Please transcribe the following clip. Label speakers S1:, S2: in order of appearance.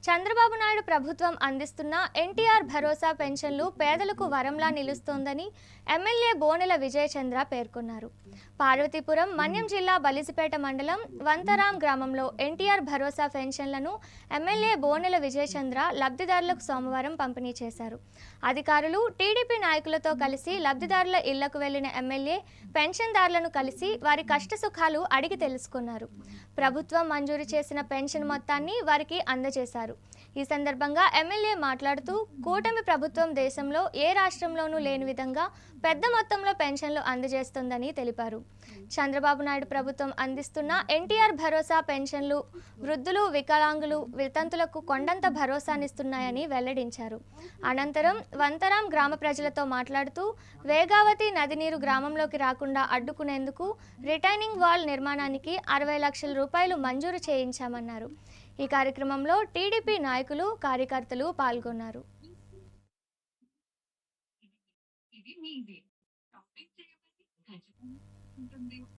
S1: చంద్రబాబు నాయుడు ప్రభుత్వం అందిస్తున్న ఎన్టీఆర్ భరోసా పెన్షన్లు పేదలకు వరంలా నిలుస్తోందని ఎమ్మెల్యే బోనెల విజయచంద్ర పేర్కొన్నారు. పార్వతీపురం మన్యం జిల్లా బలిసిపేట మండలం వంతరాం గ్రామంలో ఎన్టీఆర్ భరోసా పెన్షన్లను ఎమ్మెల్యే బోనెల విజయచంద్ర లబ్ధిదారులకు సోమవారం పంపిణీ చేశారు. అధికారులు, టీడీపీ నాయకులతో కలిసి లబ్ధిదారుల ఇళ్లకు వెళ్లిన ఎమ్మెల్యే పెన్షన్దారులను కలిసి వారి కష్టసుఖాలు అడిగి తెలుసుకున్నారు. ప్రభుత్వం మంజూరు చేసిన పెన్షన్ మొత్తాన్ని వారికి అందజేశారు. ఈ సందర్భంగా ఎమ్మెల్యే మాట్లాడుతూ కూటమి ప్రభుత్వం దేశంలో ఏ రాష్ట్రంలోనూ లేని విధంగా పెద్ద మొత్తంలో పెన్షన్లు అందజేస్తుందని తెలిపారు. చంద్రబాబు నాయుడు ప్రభుత్వం అందిస్తున్న ఎన్టీఆర్ భరోసా పెన్షన్లు వృద్ధులు, వికలాంగులు, వితంతులకు కొండంత భరోసానిస్తున్నాయని వెల్లడించారు. అనంతరం వంతరాం గ్రామ ప్రజలతో మాట్లాడుతూ వేగావతి నది నీరు గ్రామంలోకి రాకుండా అడ్డుకునేందుకు రిటైనింగ్ వాల్ నిర్మాణానికి 60 లక్షల రూపాయలు మంజూరు చేయించామన్నారు. ఈ కార్యక్రమంలో టీడీపీ నాయకులు, కార్యకర్తలు పాల్గొన్నారు.